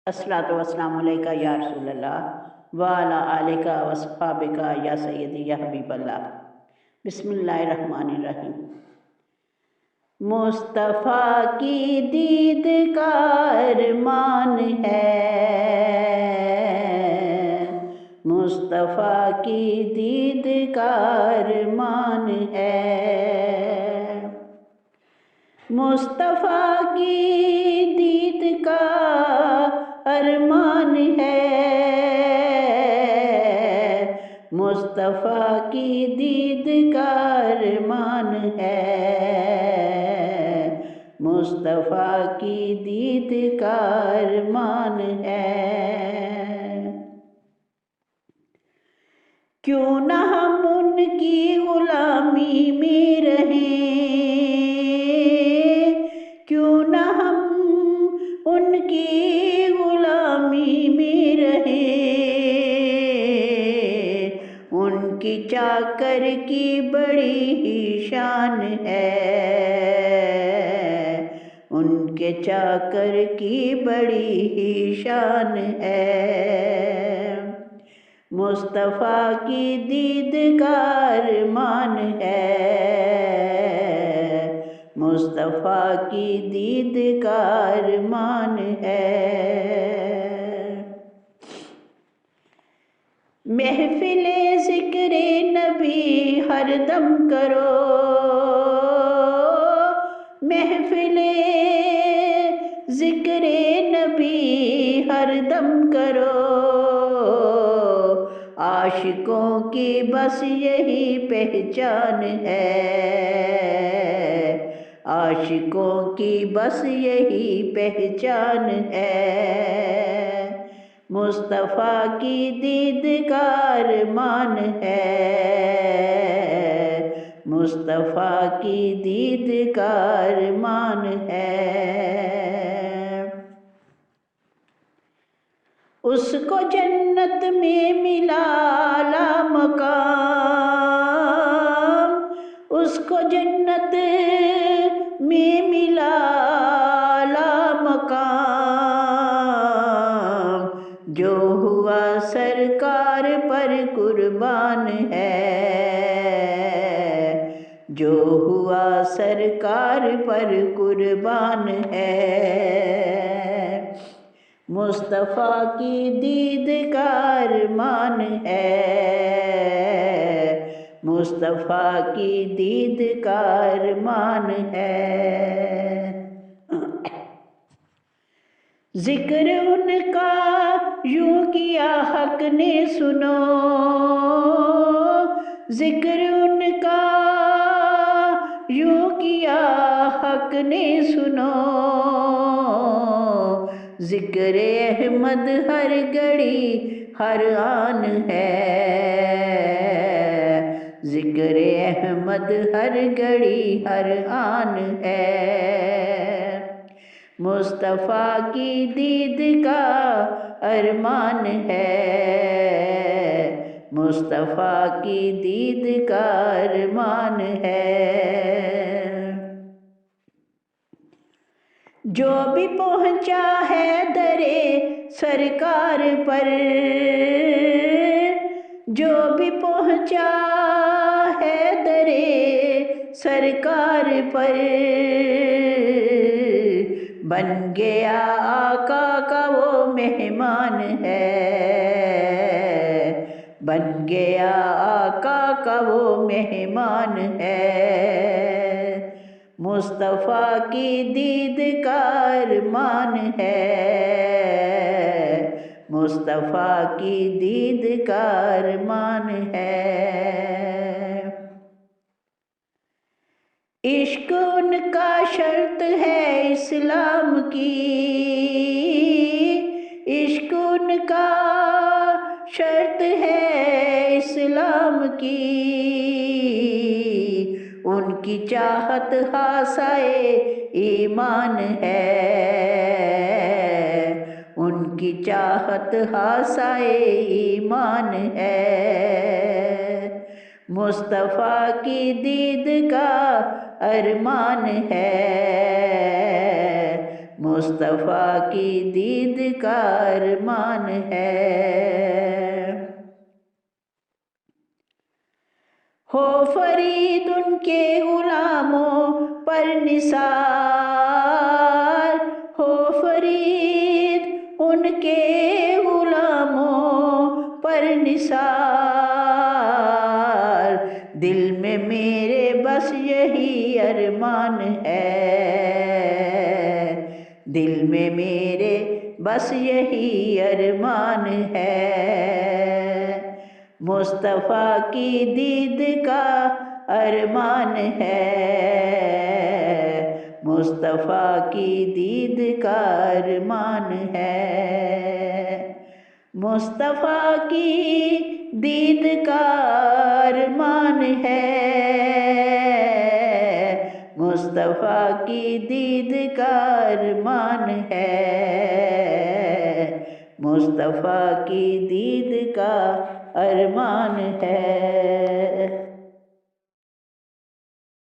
अस्सलातु वस्सलामु अलैका या रसूलल्लाह व अला आलिका व अस्हाबिका या सय्यदी या हबीबल्लाह। बिस्मिल्लाहिर्रहमानिर्रहीम। मुस्तफ़ा की दीद का अरमान है, मुस्तफ़ा की दीद का अरमान है, मुस्तफ़ा की दीद का अरमान है, मुस्तफ़ा की दीद का अरमान है, मुस्तफ़ा की दीद का अरमान है। क्यों न हम उनकी गुलामी में रहें, क्यों न हम उनकी गुलामी में रहें, उनकी चाकर की बड़ी ही शान है, उनके चाकर की बड़ी ही शान है। मुस्तफ़ा की दीद का अरमान है, मुस्तफ़ा की दीद का अरमान है। महफिले ज़िक्रे नबी हरदम करो, महफिले ज़िक्रे नबी हरदम करो, आशिकों की बस यही पहचान है, आशिकों की बस यही पहचान है। मुस्तफ़ा की दीद का अरमान है, मुस्तफ़ा की दीद का अरमान है। उसको जन्नत में मिला आला मकाम, उसको जन्नत में मिला आला मकाम, जो हुआ सरकार पर कुर्बान है, जो हुआ सरकार पर कुर्बान है। मुस्तफ़ा की दीद का अरमान है, मुस्तफ़ा की दीद का अरमान है। जिक्र उनका यूं किया हक ने सुनो, जिक्र उनका यूं किया हक ने सुनो, जिक्र अहमद हर घड़ी हर आन है, जिक्र अहमद हर घड़ी हर आन है। मुस्तफ़ा की दीद का अरमान है, मुस्तफ़ा की दीद का अरमान है। जो भी पहुँचा है दरे सरकार पर, जो भी पहुँचा है दरे सरकार पर, बन गया आका का वो मेहमान है, बन गया आका का वो मेहमान है। मुस्तफ़ा की दीद का अरमान है, मुस्तफ़ा की दीद का अरमान है। इश्क उनका शर्त है इस्लाम की, इश्क उनका शर्त है इस्लाम की, उनकी चाहत हासाए ईमान है, उनकी चाहत हासाए ईमान है। मुस्तफ़ा की दीद का अरमान है, मुस्तफ़ा की दीद का अरमान है। हो फरीद उनके गुलामों पर निसार, हो फरीद उनके गुलामों पर निसार। दिल में मेरे बस यही अरमान है, दिल में मेरे बस यही अरमान है। मुस्तफ़ा की दीद का अरमान है, मुस्तफ़ा की दीद का अरमान है। मुस्तफ़ा की दीद का अरमान है, मुस्तफ़ा की दीद का अरमान है, मुस्तफ़ा की दीद का अरमान है।